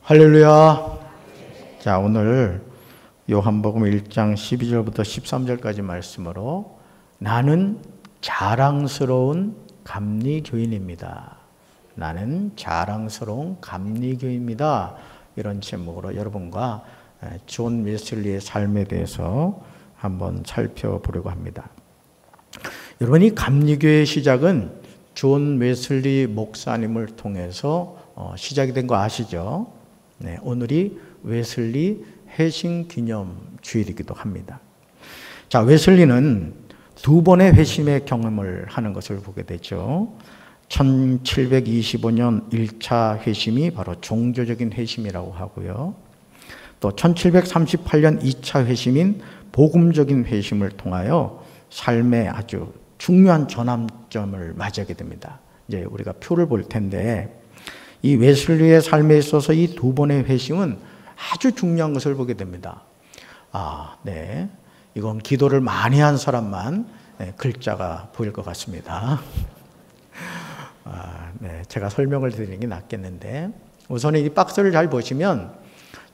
할렐루야. 자, 오늘 요한복음 1장 12절부터 13절까지 말씀으로 나는 자랑스러운 감리교인입니다. 나는 자랑스러운 감리교인입니다. 이런 제목으로 여러분과 존 웨슬리의 삶에 대해서 한번 살펴보려고 합니다. 여러분, 이 감리교의 시작은 존 웨슬리 목사님을 통해서 시작이 된 거 아시죠? 네, 오늘이 웨슬리 회심 기념 주일이기도 합니다. 자, 웨슬리는 두 번의 회심의 경험을 하는 것을 보게 되죠. 1725년 1차 회심이 바로 종교적인 회심이라고 하고요. 또 1738년 2차 회심인 복음적인 회심을 통하여 삶의 아주 중요한 전환점을 맞이하게 됩니다. 이제 우리가 표를 볼 텐데, 이 웨슬리의 삶에 있어서 이 두 번의 회심은 아주 중요한 것을 보게 됩니다. 네. 이건 기도를 많이 한 사람만 글자가 보일 것 같습니다. 네. 제가 설명을 드리는 게 낫겠는데, 우선 이 박스를 잘 보시면,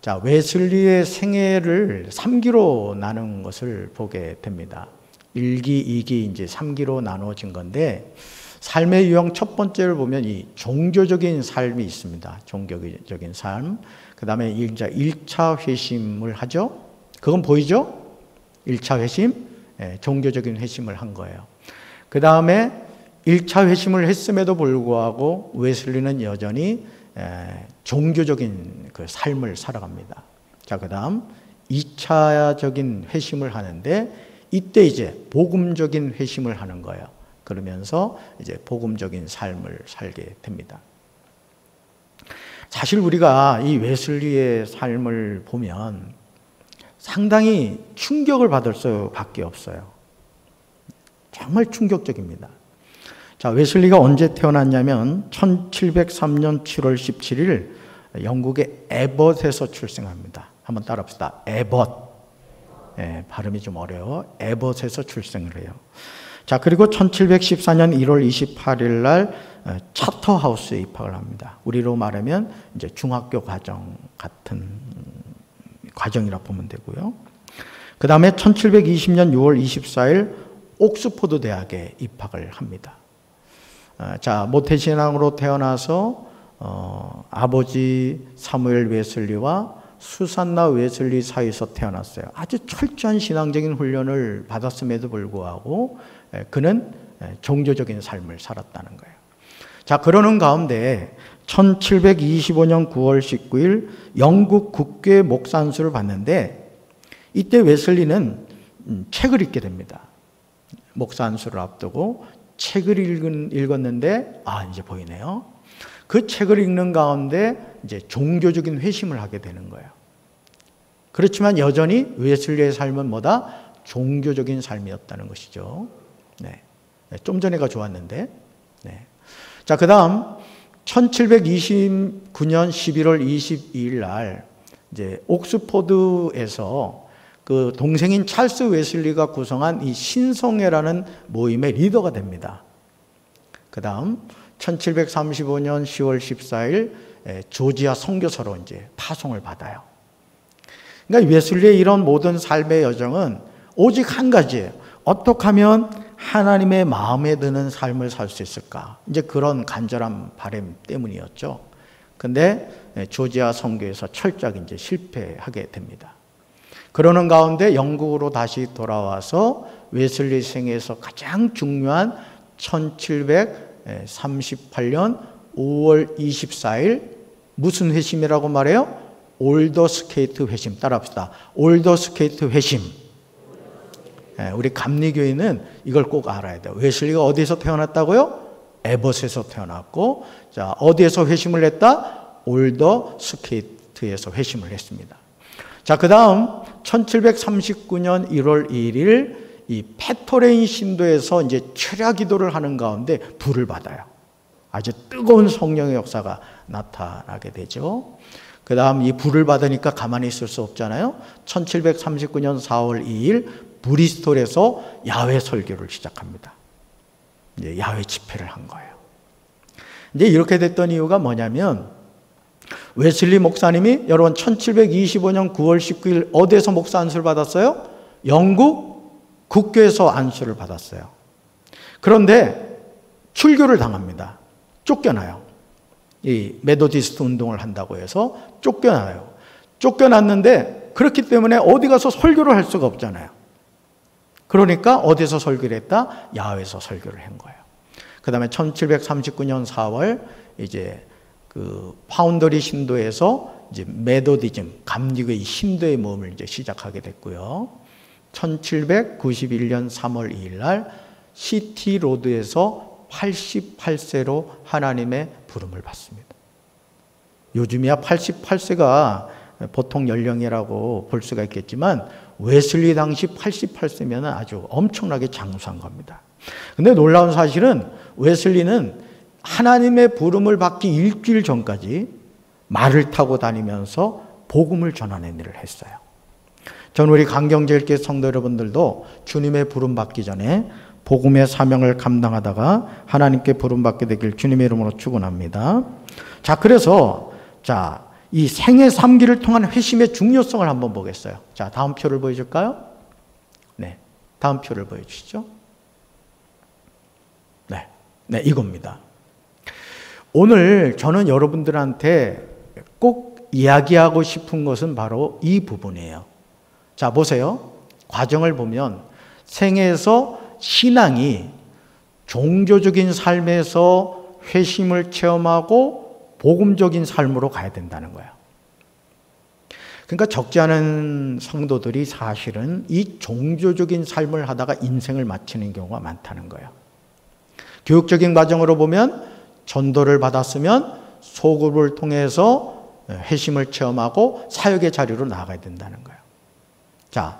자, 웨슬리의 생애를 3기로 나눈 것을 보게 됩니다. 1기, 2기, 이제 3기로 나눠진 건데, 삶의 유형 첫 번째를 보면 이 종교적인 삶이 있습니다. 종교적인 삶. 그 다음에 이제 1차 회심을 하죠. 그건 보이죠? 1차 회심, 종교적인 회심을 한 거예요. 그 다음에 1차 회심을 했음에도 불구하고 웨슬리는 여전히 종교적인 그 삶을 살아갑니다. 자, 그 다음 2차적인 회심을 하는데, 이때 이제 복음적인 회심을 하는 거예요. 그러면서 이제 복음적인 삶을 살게 됩니다. 사실 우리가 이 웨슬리의 삶을 보면 상당히 충격을 받을 수밖에 없어요. 정말 충격적입니다. 자, 웨슬리가 언제 태어났냐면 1703년 7월 17일 영국의 에벗에서 출생합니다. 한번 따라합시다. 에벗. 발음이 좀 어려워. 에벗에서 출생을 해요. 자, 그리고 1714년 1월 28일 날 차터하우스에 입학을 합니다. 우리로 말하면 이제 중학교 과정 같은 과정이라 보면 되고요. 그 다음에 1720년 6월 24일 옥스포드 대학에 입학을 합니다. 자, 모태신앙으로 태어나서 아버지 사무엘 웨슬리와 수산나 웨슬리 사이에서 태어났어요. 아주 철저한 신앙적인 훈련을 받았음에도 불구하고 그는 종교적인 삶을 살았다는 거예요. 자, 그러는 가운데 1725년 9월 19일 영국 국교의 목사 안수를 받는데, 이때 웨슬리는 책을 읽게 됩니다. 목사 안수를 앞두고 책을 읽었는데, 이제 보이네요. 그 책을 읽는 가운데 이제 종교적인 회심을 하게 되는 거예요. 그렇지만 여전히 웨슬리의 삶은 뭐다? 종교적인 삶이었다는 것이죠. 네. 좀 전에가 좋았는데. 네. 자, 그 다음 1729년 11월 22일 날 이제 옥스포드에서 그 동생인 찰스 웨슬리가 구성한 이 신성회라는 모임의 리더가 됩니다. 그 다음 1735년 10월 14일 조지아 선교사로 이제 파송을 받아요. 그러니까 웨슬리의 이런 모든 삶의 여정은 오직 한 가지예요. 어떻게 하면 하나님의 마음에 드는 삶을 살 수 있을까? 이제 그런 간절한 바람 때문이었죠. 근데 조지아 선교에서 철저하게 이제 실패하게 됩니다. 그러는 가운데 영국으로 다시 돌아와서 웨슬리 생애에서 가장 중요한 1738년 5월 24일 무슨 회심이라고 말해요? 올더 스케이트 회심. 따라합시다. 올더 스케이트 회심. 우리 감리교인은 이걸 꼭 알아야 돼요. 웨슬리가 어디에서 태어났다고요? 에벗에서 태어났고, 자, 어디에서 회심을 했다? 올더 스케이트에서 회심을 했습니다. 자, 그 다음 1739년 1월 1일 이 페토레인 신도에서 이제 철야 기도를 하는 가운데 불을 받아요. 아주 뜨거운 성령의 역사가 나타나게 되죠. 그 다음 이 불을 받으니까 가만히 있을 수 없잖아요. 1739년 4월 2일 브리스톨에서 야외 설교를 시작합니다. 이제 야외 집회를 한 거예요. 이제 이렇게 됐던 이유가 뭐냐면 웨슬리 목사님이 여러분 1725년 9월 19일 어디에서 목사 안수를 받았어요? 영국 국교에서 안수를 받았어요. 그런데 출교를 당합니다. 쫓겨나요. 이 메도디스트 운동을 한다고 해서 쫓겨나요. 쫓겨났는데 그렇기 때문에 어디 가서 설교를 할 수가 없잖아요. 그러니까 어디서 설교를 했다? 야외에서 설교를 한 거예요. 그 다음에 1739년 4월 이제 그 파운더리 신도에서 이제 메도디즘, 감리교의 신도의 모험을 이제 시작하게 됐고요. 1791년 3월 2일 날 시티 로드에서 88세로 하나님의 부름을 받습니다. 요즘이야 88세가 보통 연령이라고 볼 수가 있겠지만 웨슬리 당시 88세면 아주 엄청나게 장수한 겁니다. 근데 놀라운 사실은 웨슬리는 하나님의 부름을 받기 일주일 전까지 말을 타고 다니면서 복음을 전하는 일을 했어요. 저는 우리 강경제일교회 성도 여러분들도 주님의 부름 받기 전에 복음의 사명을 감당하다가 하나님께 부름 받게 되길 주님의 이름으로 축원합니다. 자, 그래서 이 생애 3기를 통한 회심의 중요성을 한번 보겠어요. 자, 다음 표를 보여줄까요? 네, 다음 표를 보여주시죠. 네, 이겁니다. 오늘 저는 여러분들한테 꼭 이야기하고 싶은 것은 바로 이 부분이에요. 자, 보세요. 과정을 보면 생애에서 신앙이 종교적인 삶에서 회심을 체험하고 복음적인 삶으로 가야 된다는 거예요. 그러니까 적지 않은 성도들이 사실은 이 종교적인 삶을 하다가 인생을 마치는 경우가 많다는 거예요. 교육적인 과정으로 보면 전도를 받았으면 소그룹을 통해서 회심을 체험하고 사역의 자리로 나아가야 된다는 거예요. 자,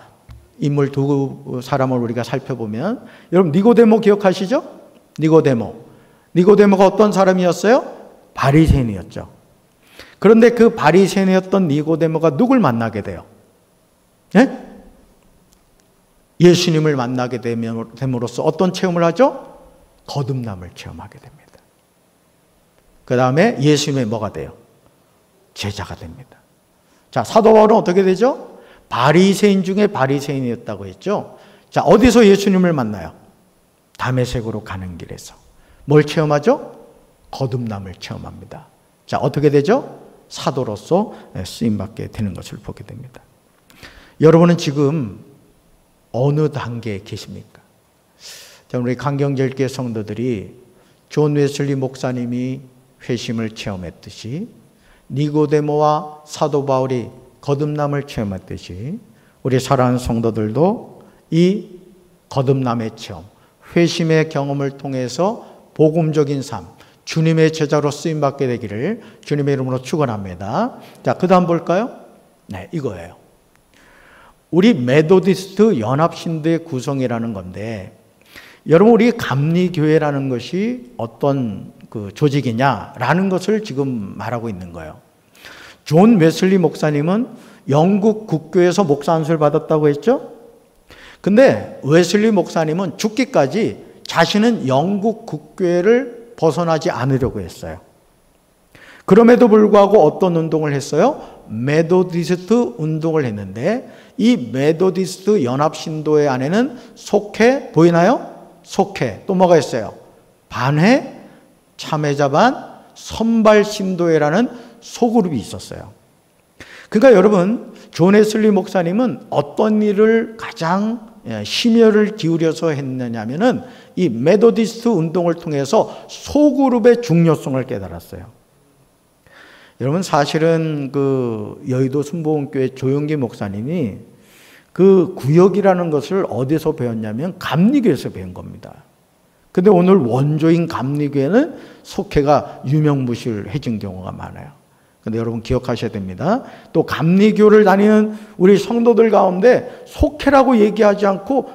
인물 두 사람을 우리가 살펴보면 여러분 니고데모 기억하시죠? 니고데모가 어떤 사람이었어요? 바리새인이었죠. 그런데 그 바리새인이었던 니고데모가 누굴 만나게 돼요? 예? 예수님을 만나게 됨으로써 어떤 체험을 하죠? 거듭남을 체험하게 됩니다. 그 다음에 예수님의 뭐가 돼요? 제자가 됩니다. 자, 사도 바울은 어떻게 되죠? 바리새인 중에 바리새인이었다고 했죠. 자, 어디서 예수님을 만나요? 다메섹으로 가는 길에서. 뭘 체험하죠? 거듭남을 체험합니다. 자, 어떻게 되죠? 사도로서 쓰임받게 되는 것을 보게 됩니다. 여러분은 지금 어느 단계에 계십니까? 자, 우리 강경제일교회 성도들이 존 웨슬리 목사님이 회심을 체험했듯이 니고데모와 사도 바울이 거듭남을 체험했듯이 우리 사랑하는 성도들도 이 거듭남의 체험, 회심의 경험을 통해서 복음적인 삶, 주님의 제자로 쓰임받게 되기를 주님의 이름으로 축원합니다. 자, 그 다음 볼까요? 네, 이거예요. 우리 메도디스트 연합신도의 구성이라는 건데 여러분 우리 감리교회라는 것이 어떤 그 조직이냐라는 것을 지금 말하고 있는 거예요. 존 웨슬리 목사님은 영국 국교에서 목사 안수를 받았다고 했죠? 근데 웨슬리 목사님은 죽기까지 자신은 영국 국교회를 벗어나지 않으려고 했어요. 그럼에도 불구하고 어떤 운동을 했어요? 메도디스트 운동을 했는데 이 메도디스트 연합신도회 안에는 속회, 보이나요? 속회, 또 뭐가 있어요? 반회, 참회자반, 선발신도회라는 소그룹이 있었어요. 그러니까 여러분, 존 웨슬리 목사님은 어떤 일을 가장 심혈을 기울여서 했느냐면은 이 메도디스트 운동을 통해서 소그룹의 중요성을 깨달았어요. 여러분 사실은 그 여의도 순복음교회 조용기 목사님이 그 구역이라는 것을 어디서 배웠냐면 감리교에서 배운 겁니다. 근데 오늘 원조인 감리교회는 속회가 유명무실해진 경우가 많아요. 근데 여러분 기억하셔야 됩니다. 또 감리교를 다니는 우리 성도들 가운데 속회라고 얘기하지 않고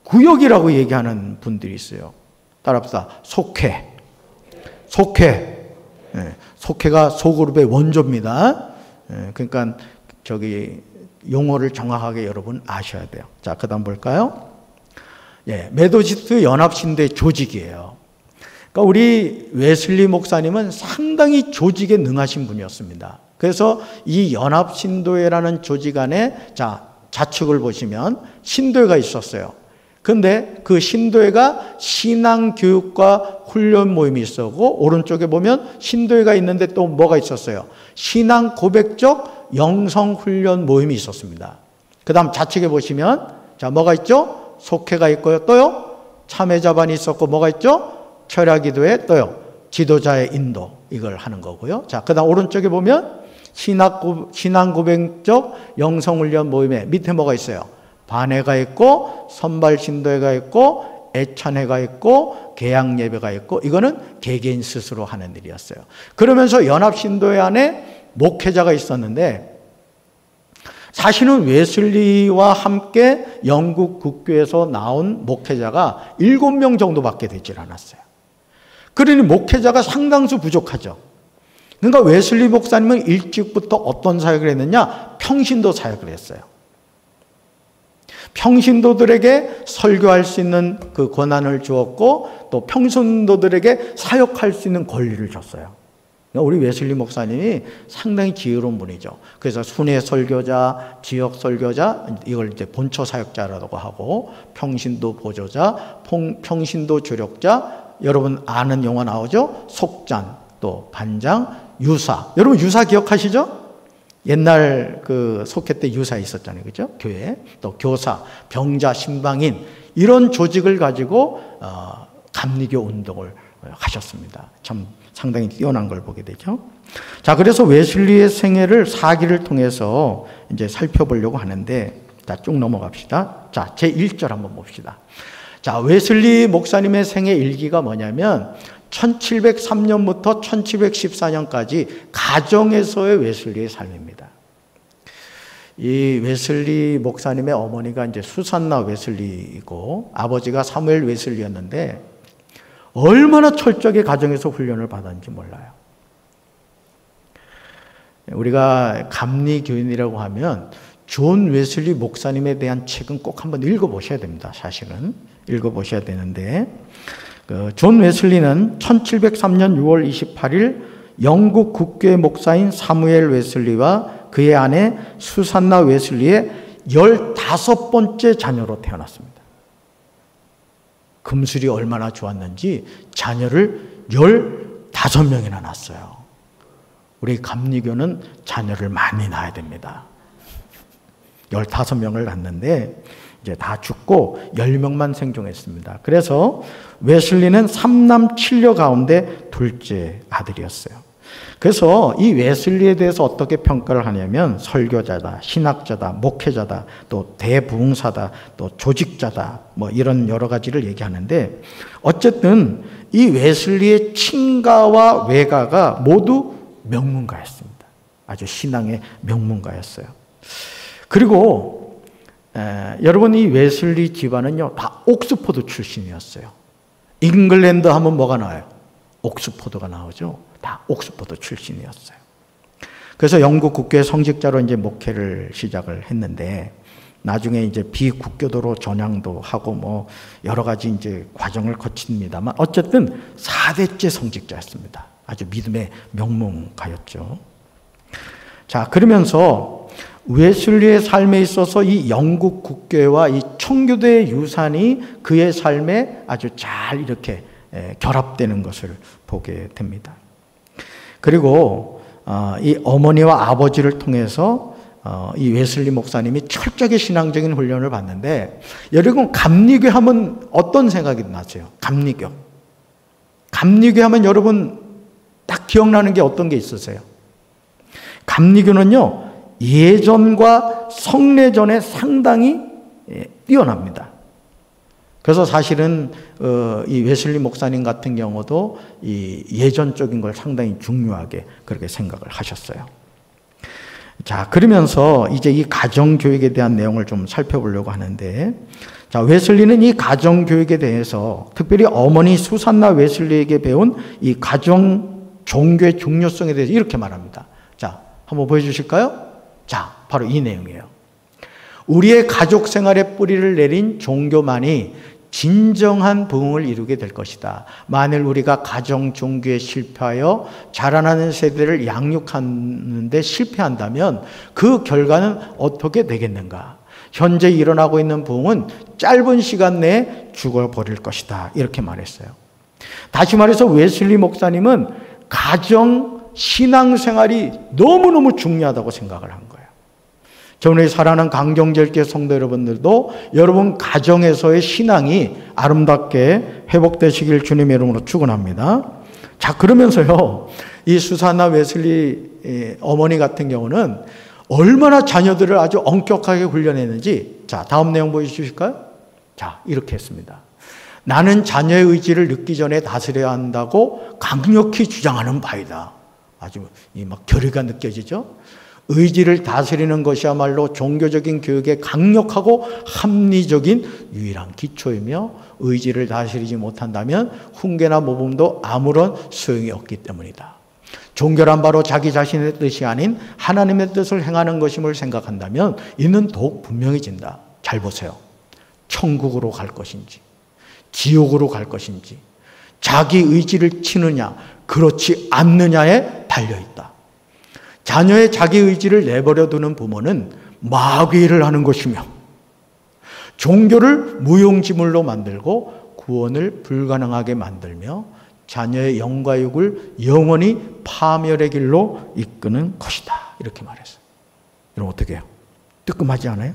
구역이라고 얘기하는 분들이 있어요. 따라합시다. 속회. 속회가 소그룹의 원조입니다. 그러니까 용어를 정확하게 여러분 아셔야 돼요. 자, 그 다음 볼까요? 메도디스트 연합신도의 조직이에요. 그러니까 우리 웨슬리 목사님은 상당히 조직에 능하신 분이었습니다. 그래서 이 연합신도회라는 조직 안에 좌측을 보시면 신도회가 있었어요. 근데 그 신도회가 신앙교육과 훈련 모임이 있었고, 오른쪽에 보면 신도회가 있는데 또 뭐가 있었어요? 신앙 고백적 영성 훈련 모임이 있었습니다. 그 다음 좌측에 보시면 뭐가 있죠? 속회가 있고요. 또요? 참회자반이 있었고, 뭐가 있죠? 철야기도회, 또요? 지도자의 인도, 이걸 하는 거고요. 그 다음 오른쪽에 보면 신앙 고백적 영성훈련 모임에 밑에 뭐가 있어요? 반회가 있고, 선발신도회가 있고, 애찬회가 있고, 개양예배가 있고, 이거는 개개인 스스로 하는 일이었어요. 그러면서 연합신도회 안에 목회자가 있었는데, 사실은 웨슬리와 함께 영국 국교에서 나온 목회자가 7명 정도밖에 되질 않았어요. 그러니 목회자가 상당수 부족하죠. 그러니까 웨슬리 목사님은 일찍부터 어떤 사역을 했느냐? 평신도 사역을 했어요. 평신도들에게 설교할 수 있는 그 권한을 주었고, 또 평신도들에게 사역할 수 있는 권리를 줬어요. 우리 웨슬리 목사님이 상당히 지혜로운 분이죠. 그래서 순회 설교자, 지역 설교자, 이걸 이제 본처 사역자라고 하고, 평신도 보조자, 평신도 조력자, 여러분 아는 용어 나오죠? 속잔, 또 반장, 유사. 여러분 유사 기억하시죠? 옛날 그 속회 때 유사 있었잖아요. 그죠? 교회. 또 교사, 병자, 신방인, 이런 조직을 가지고 감리교 운동을 하셨습니다. 참 상당히 뛰어난 걸 보게 되죠. 그래서 웨슬리의 생애를 사기를 통해서 이제 살펴보려고 하는데, 쭉 넘어갑시다. 제 1절 한번 봅시다. 웨슬리 목사님의 생애 일기가 뭐냐면 1703년부터 1714년까지 가정에서의 웨슬리의 삶입니다. 이 웨슬리 목사님의 어머니가 이제 수산나 웨슬리이고 아버지가 사무엘 웨슬리였는데, 얼마나 철저하게 가정에서 훈련을 받았는지 몰라요. 우리가 감리교인이라고 하면 존 웨슬리 목사님에 대한 책은 꼭 한번 읽어보셔야 됩니다. 사실은 읽어보셔야 되는데, 존 웨슬리는 1703년 6월 28일 영국 국교의 목사인 사무엘 웨슬리와 그의 아내 수산나 웨슬리의 15번째 자녀로 태어났습니다. 금술이 얼마나 좋았는지 자녀를 15명이나 낳았어요. 우리 감리교는 자녀를 많이 낳아야 됩니다. 15명을 낳았는데 이제 다 죽고 10명만 생존했습니다. 그래서 웨슬리는 3남 7녀 가운데 둘째 아들이었어요. 그래서 이 웨슬리에 대해서 어떻게 평가를 하냐면 설교자다, 신학자다, 목회자다, 또 대부흥사다, 또 조직자다, 이런 여러 가지를 얘기하는데, 어쨌든 이 웨슬리의 친가와 외가가 모두 명문가였습니다. 아주 신앙의 명문가였어요. 그리고 여러분, 이 웨슬리 집안은요 다 옥스포드 출신이었어요. 잉글랜드 하면 뭐가 나와요? 옥스포드가 나오죠. 다 옥스포드 출신이었어요. 그래서 영국 국교의 성직자로 이제 목회를 시작을 했는데, 나중에 이제 비국교도로 전향도 하고 여러 가지 이제 과정을 거칩니다만, 어쨌든 4대째 성직자였습니다. 아주 믿음의 명문가였죠. 그러면서 웨슬리의 삶에 있어서 이 영국 국교와 이 청교도의 유산이 그의 삶에 아주 잘 이렇게 결합되는 것을 보게 됩니다. 그리고 이 어머니와 아버지를 통해서 이 웨슬리 목사님이 철저하게 신앙적인 훈련을 받는데, 여러분 감리교 하면 어떤 생각이 나세요? 감리교 하면 여러분 딱 기억나는 게 어떤 게 있으세요? 감리교는요 예전과 성례전에 상당히 뛰어납니다. 그래서 사실은 이 웨슬리 목사님 같은 경우도 이 예전적인 걸 상당히 중요하게 그렇게 생각을 하셨어요. 그러면서 이제 이 가정교육에 대한 내용을 좀 살펴보려고 하는데, 웨슬리는 이 가정교육에 대해서 특별히 어머니 수산나 웨슬리에게 배운 이 가정 종교의 중요성에 대해서 이렇게 말합니다. 한번 보여주실까요? 바로 이 내용이에요. 우리의 가족 생활에 뿌리를 내린 종교만이 진정한 부흥을 이루게 될 것이다. 만일 우리가 가정 종교에 실패하여 자라나는 세대를 양육하는 데 실패한다면 그 결과는 어떻게 되겠는가? 현재 일어나고 있는 부흥은 짧은 시간 내에 죽어버릴 것이다. 이렇게 말했어요. 다시 말해서 웨슬리 목사님은 가정 신앙생활이 너무너무 중요하다고 생각을 한 거예요. 저는 사랑하는 강정절개 성도 여러분들도 여러분 가정에서의 신앙이 아름답게 회복되시길 주님의 이름으로 축원합니다. 자, 그러면서요, 이 수산나 웨슬리 어머니 같은 경우는 얼마나 자녀들을 아주 엄격하게 훈련했는지, 자, 다음 내용 보여주실까요? 자, 이렇게 했습니다. 나는 자녀의 의지를 늦기 전에 다스려야 한다고 강력히 주장하는 바이다. 아주 막 결의가 느껴지죠? 의지를 다스리는 것이야말로 종교적인 교육의 강력하고 합리적인 유일한 기초이며 의지를 다스리지 못한다면 훈계나 모범도 아무런 소용이 없기 때문이다. 종교란 바로 자기 자신의 뜻이 아닌 하나님의 뜻을 행하는 것임을 생각한다면 이는 더욱 분명해진다. 잘 보세요. 천국으로 갈 것인지 지옥으로 갈 것인지 자기 의지를 치느냐 그렇지 않느냐에 달려있다. 자녀의 자기 의지를 내버려 두는 부모는 마귀를 하는 것이며 종교를 무용지물로 만들고 구원을 불가능하게 만들며 자녀의 영과 육을 영원히 파멸의 길로 이끄는 것이다. 이렇게 말했어요. 여러분 어떻게 해요? 뜨끔하지 않아요?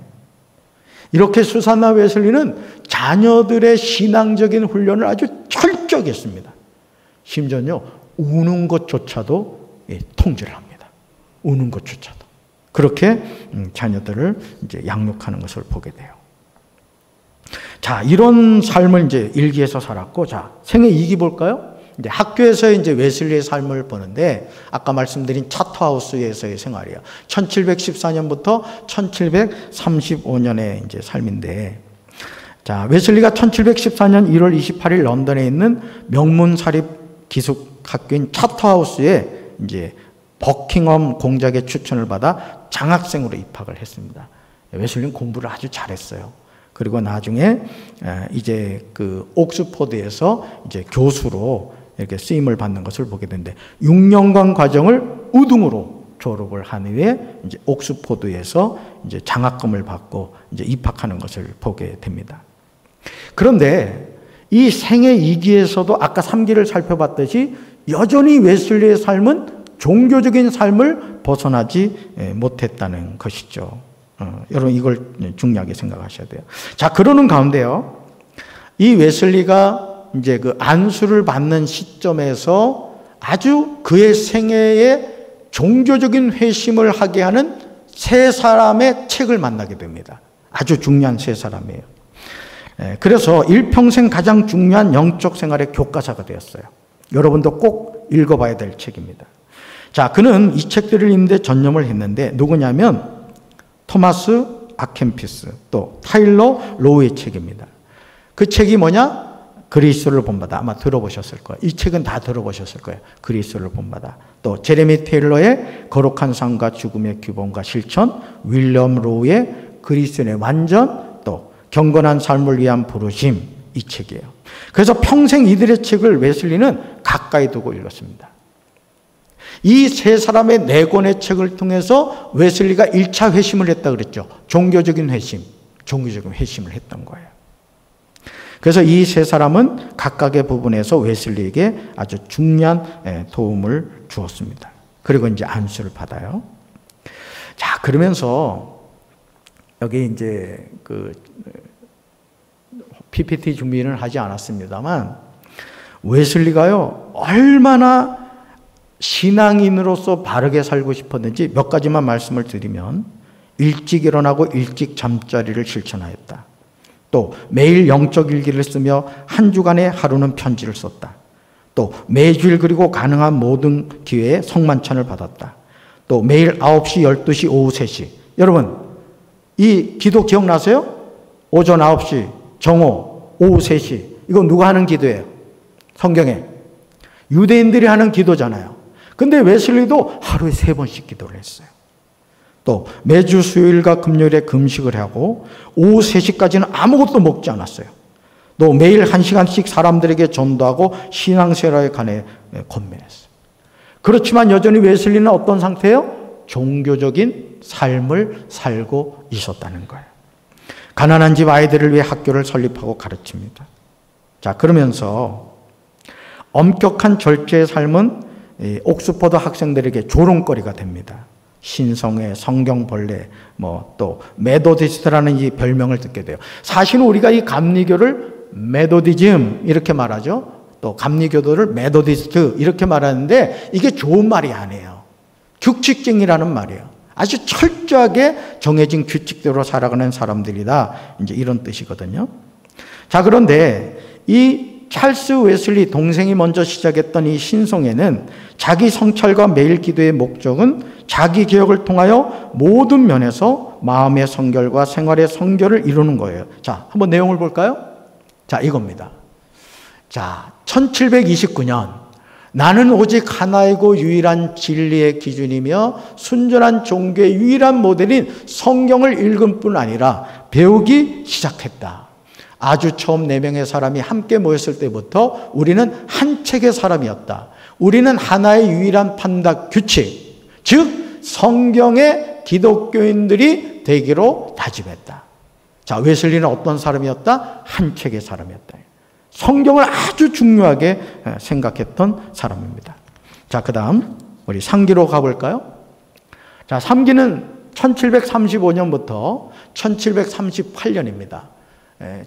이렇게 수산나 웨슬리는 자녀들의 신앙적인 훈련을 아주 철저히 했습니다. 심지어요, 우는 것조차도 통제를 합니다. 우는 것조차도. 그렇게 자녀들을 이제 양육하는 것을 보게 돼요. 자, 이런 삶을 이제 일기에서 살았고, 자, 생애 2기 볼까요? 이제 학교에서 이제 웨슬리의 삶을 보는데, 아까 말씀드린 차터하우스에서의 생활이에요. 1714년부터 1735년의 이제 삶인데, 자, 웨슬리가 1714년 1월 28일 런던에 있는 명문 사립 기숙학교인 차터하우스에 이제 버킹엄 공작의 추천을 받아 장학생으로 입학을 했습니다. 웨슬리는 공부를 아주 잘했어요. 그리고 나중에 이제 그 옥스포드에서 이제 교수로 이렇게 쓰임을 받는 것을 보게 되는데 6년간 과정을 우등으로 졸업을 한 후에 이제 옥스포드에서 이제 장학금을 받고 이제 입학하는 것을 보게 됩니다. 그런데 이 생애 2기에서도 아까 3기를 살펴봤듯이 여전히 웨슬리의 삶은 종교적인 삶을 벗어나지 못했다는 것이죠. 여러분 이걸 중요하게 생각하셔야 돼요. 자, 그러는 가운데요, 이 웨슬리가 이제 그 안수를 받는 시점에서 아주 그의 생애에 종교적인 회심을 하게 하는 세 사람의 책을 만나게 됩니다. 아주 중요한 세 사람이에요. 그래서 일평생 가장 중요한 영적 생활의 교과서가 되었어요. 여러분도 꼭 읽어봐야 될 책입니다. 자, 그는 이 책들을 읽는데 전념을 했는데 누구냐면 토마스 아켄피스 또 타일러 로우의 책입니다. 그 책이 뭐냐? 그리스도를 본받아. 아마 들어보셨을 거예요. 이 책은 다 들어보셨을 거예요. 그리스도를 본받아. 또 제레미 테일러의 거룩한 삶과 죽음의 규범과 실천, 윌리엄 로우의 그리스도인의 완전, 또 경건한 삶을 위한 부르심, 이 책이에요. 그래서 평생 이들의 책을 웨슬리는 가까이 두고 읽었습니다. 이 세 사람의 네 권의 책을 통해서 웨슬리가 1차 회심을 했다 그랬죠. 종교적인 회심, 종교적인 회심을 했던 거예요. 그래서 이 세 사람은 각각의 부분에서 웨슬리에게 아주 중요한 도움을 주었습니다. 그리고 이제 안수를 받아요. 자, 그러면서 여기 이제 그 PPT 준비는 하지 않았습니다만 웨슬리가요 얼마나 신앙인으로서 바르게 살고 싶었는지 몇 가지만 말씀을 드리면, 일찍 일어나고 일찍 잠자리를 실천하였다. 또 매일 영적 일기를 쓰며 한 주간의 하루는 편지를 썼다. 또 매주일 그리고 가능한 모든 기회에 성만찬을 받았다. 또 매일 9시, 12시, 오후 3시. 여러분 이 기도 기억나세요? 오전 9시, 정오, 오후 3시. 이거 누가 하는 기도예요? 성경에. 유대인들이 하는 기도잖아요. 근데 웨슬리도 하루에 3번씩 기도를 했어요. 또 매주 수요일과 금요일에 금식을 하고 오후 3시까지는 아무것도 먹지 않았어요. 또 매일 1시간씩 사람들에게 전도하고 신앙생활에 관해 권면했어요. 그렇지만 여전히 웨슬리는 어떤 상태예요? 종교적인 삶을 살고 있었다는 거예요. 가난한 집 아이들을 위해 학교를 설립하고 가르칩니다. 자, 그러면서 엄격한 절제의 삶은 옥스퍼드 학생들에게 조롱거리가 됩니다. 신성애, 성경벌레, 또 메도디스트라는 이 별명을 듣게 돼요. 사실은 우리가 이 감리교를 메도디즘 이렇게 말하죠. 또 감리교도를 메도디스트 이렇게 말하는데 이게 좋은 말이 아니에요. 규칙쟁이라는 말이에요. 아주 철저하게 정해진 규칙대로 살아가는 사람들이다. 이제 이런 뜻이거든요. 자, 그런데 이 찰스 웨슬리 동생이 먼저 시작했던 이 신성애는 자기 성찰과 매일 기도의 목적은 자기 개혁을 통하여 모든 면에서 마음의 성결과 생활의 성결을 이루는 거예요. 자, 한번 내용을 볼까요? 자, 이겁니다. 자, 1729년 나는 오직 하나이고 유일한 진리의 기준이며 순전한 종교의 유일한 모델인 성경을 읽은 뿐 아니라 배우기 시작했다. 아주 처음 4명의 사람이 함께 모였을 때부터 우리는 한 책의 사람이었다. 우리는 하나의 유일한 판단 규칙, 즉 성경의 기독교인들이 되기로 다짐했다. 자, 웨슬리는 어떤 사람이었다? 한 책의 사람이었다. 성경을 아주 중요하게 생각했던 사람입니다. 자, 그 다음 우리 상기로 가볼까요? 자, 3기는 1735년부터 1738년입니다.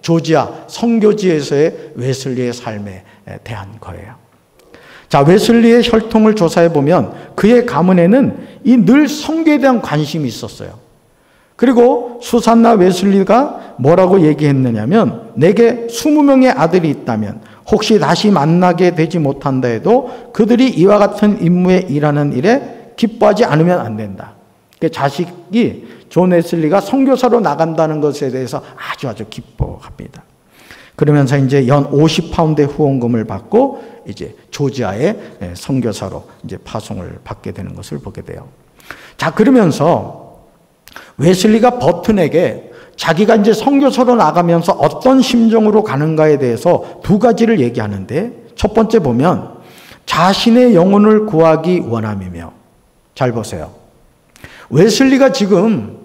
조지아 선교지에서의 웨슬리의 삶에 대한 거예요. 자, 웨슬리의 혈통을 조사해 보면 그의 가문에는 이 늘 성교에 대한 관심이 있었어요. 그리고 수산나 웨슬리가 뭐라고 얘기했느냐면 내게 20명의 아들이 있다면 혹시 다시 만나게 되지 못한다 해도 그들이 이와 같은 임무에 일하는 일에 기뻐하지 않으면 안 된다. 자식이 존 웨슬리가 선교사로 나간다는 것에 대해서 아주 기뻐합니다. 그러면서 이제 연 50파운드의 후원금을 받고 이제 조지아의 선교사로 이제 파송을 받게 되는 것을 보게 돼요. 자, 그러면서 웨슬리가 버튼에게 자기가 이제 선교사로 나가면서 어떤 심정으로 가는가에 대해서 2가지를 얘기하는데, 첫 번째 보면 자신의 영혼을 구하기 원함이며, 잘 보세요. 웨슬리가 지금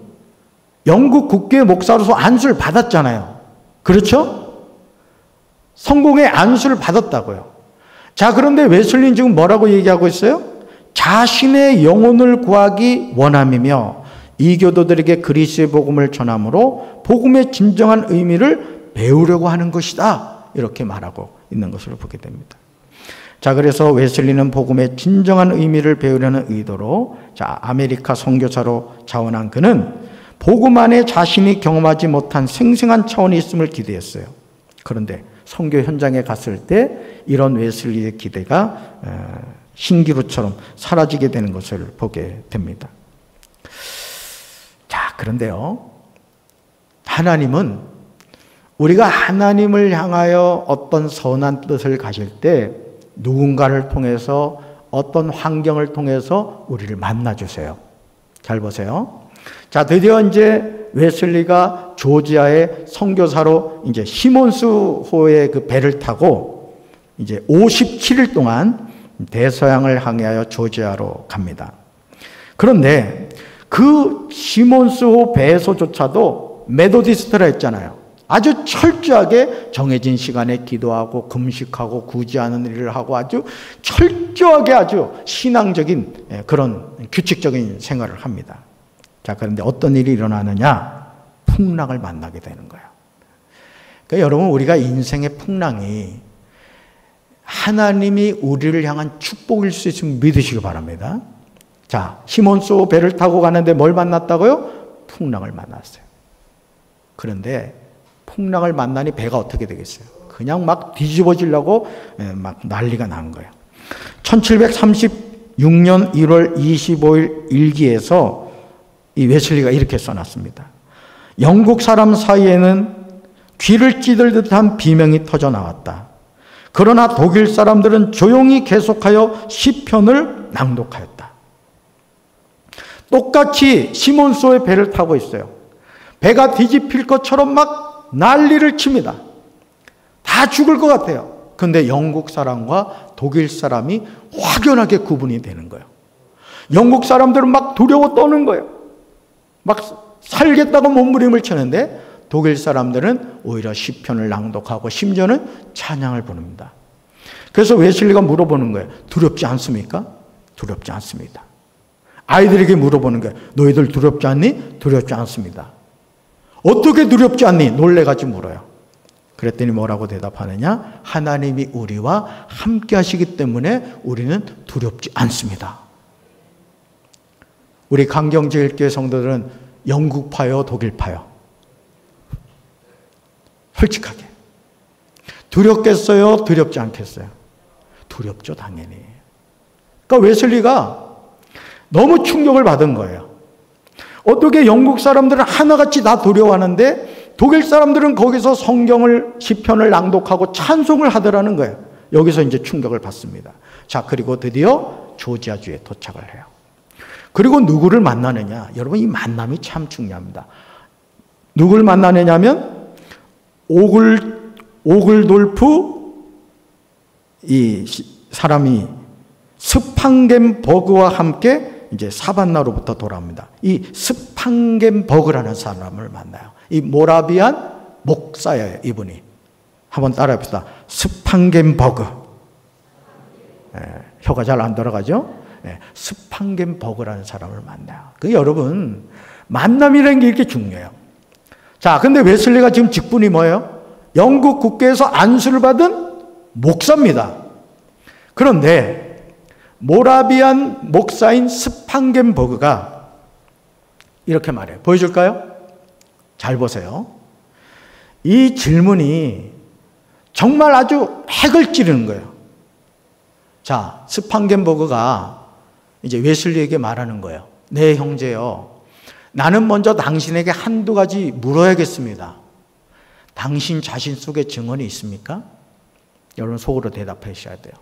영국 국교의 목사로서 안수를 받았잖아요. 그렇죠? 성공의 안수를 받았다고요. 자, 그런데 웨슬리는 지금 뭐라고 얘기하고 있어요? 자신의 영혼을 구하기 원함이며 이교도들에게 그리스도의 복음을 전함으로 복음의 진정한 의미를 배우려고 하는 것이다. 이렇게 말하고 있는 것을 보게 됩니다. 자, 그래서 웨슬리는 복음의 진정한 의미를 배우려는 의도로 아메리카 선교사로 자원한 그는 복음 안에 자신이 경험하지 못한 생생한 차원이 있음을 기대했어요. 그런데 선교 현장에 갔을 때 이런 웨슬리의 기대가 신기루처럼 사라지게 되는 것을 보게 됩니다. 자, 그런데요, 하나님은 우리가 하나님을 향하여 어떤 선한 뜻을 가질 때 누군가를 통해서 어떤 환경을 통해서 우리를 만나주세요. 잘 보세요. 자, 드디어 이제 웨슬리가 조지아의 선교사로 이제 시몬스호의 그 배를 타고 이제 57일 동안 대서양을 항해하여 조지아로 갑니다. 그런데 그 시몬스호 배에서조차도 메도디스트라 했잖아요. 아주 철저하게 정해진 시간에 기도하고 금식하고 구제하는 일을 하고 아주 철저하게 아주 신앙적인 그런 규칙적인 생활을 합니다. 자, 그런데 어떤 일이 일어나느냐? 풍랑을 만나게 되는 거예요. 그러니까 여러분, 우리가 인생의 풍랑이 하나님이 우리를 향한 축복일 수 있으면 믿으시기 바랍니다. 자, 시몬스호 배를 타고 가는데 뭘 만났다고요? 풍랑을 만났어요. 그런데 풍랑을 만나니 배가 어떻게 되겠어요? 그냥 막 뒤집어지려고 막 난리가 난 거예요. 1736년 1월 25일 일기에서 이 웨슬리가 이렇게 써놨습니다. 영국 사람 사이에는 귀를 찌들 듯한 비명이 터져 나왔다. 그러나 독일 사람들은 조용히 계속하여 시편을 낭독하였다. 똑같이 시몬스호의 배를 타고 있어요. 배가 뒤집힐 것처럼 막 난리를 칩니다. 다 죽을 것 같아요. 그런데 영국 사람과 독일 사람이 확연하게 구분이 되는 거예요. 영국 사람들은 막 두려워 떠는 거예요. 막 살겠다고 몸부림을 치는데 독일 사람들은 오히려 시편을 낭독하고 심지어는 찬양을 부릅니다. 그래서 웨슬리가 물어보는 거예요. 두렵지 않습니까? 두렵지 않습니다. 아이들에게 물어보는 거예요. 너희들 두렵지 않니? 두렵지 않습니다. 어떻게 두렵지 않니? 놀래가지고 물어요. 그랬더니 뭐라고 대답하느냐? 하나님이 우리와 함께 하시기 때문에 우리는 두렵지 않습니다. 우리 강경제일교회 성도들은 영국파요, 독일파요? 솔직하게. 두렵겠어요? 두렵지 않겠어요? 두렵죠, 당연히. 그러니까 웨슬리가 너무 충격을 받은 거예요. 어떻게 영국 사람들은 하나같이 다 두려워하는데 독일 사람들은 거기서 성경을, 시편을 낭독하고 찬송을 하더라는 거예요. 여기서 이제 충격을 받습니다. 자, 그리고 드디어 조지아주에 도착을 해요. 그리고 누구를 만나느냐? 여러분, 이 만남이 참 중요합니다. 누구를 만나느냐면 오글돌프 이 사람이 스판겐버그와 함께 이제 사반나로부터 돌아옵니다. 이 스판겐버그라는 사람을 만나요. 이 모라비안 목사예요, 이분이. 한번 따라해봅시다. 스판겐버그. 혀가 잘 안 돌아가죠? 스판겐버그라는 사람을 만나요. 여러분, 만남이라는 게 이렇게 중요해요. 자, 근데 웨슬리가 지금 직분이 뭐예요? 영국 국회에서 안수를 받은 목사입니다. 그런데 모라비안 목사인 스판겐버그가 이렇게 말해요. 보여줄까요? 잘 보세요. 이 질문이 정말 아주 핵을 찌르는 거예요. 자, 스판겐버그가 이제 웨슬리에게 말하는 거예요. 네, 형제요. 나는 먼저 당신에게 한두 가지 물어야겠습니다. 당신 자신 속에 증언이 있습니까? 여러분, 속으로 대답하셔야 돼요.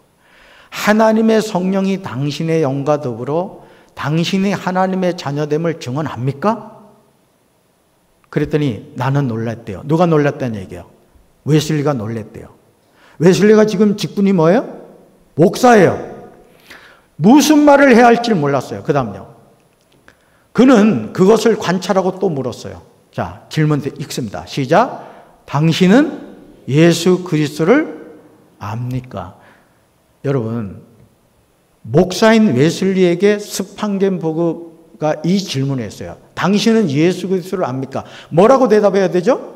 하나님의 성령이 당신의 영과 더불어 당신이 하나님의 자녀됨을 증언합니까? 그랬더니 나는 놀랐대요. 누가 놀랐다는 얘기예요? 웨슬리가 놀랐대요. 웨슬리가 지금 직분이 뭐예요? 목사예요. 무슨 말을 해야 할지 몰랐어요. 그 다음요. 그는 그것을 관찰하고 또 물었어요. 자, 질문 읽습니다. 시작. 당신은 예수 그리스도를 압니까? 여러분, 목사인 웨슬리에게 스판겐버그가 이 질문을 했어요. 당신은 예수 그리스도를 압니까? 뭐라고 대답해야 되죠?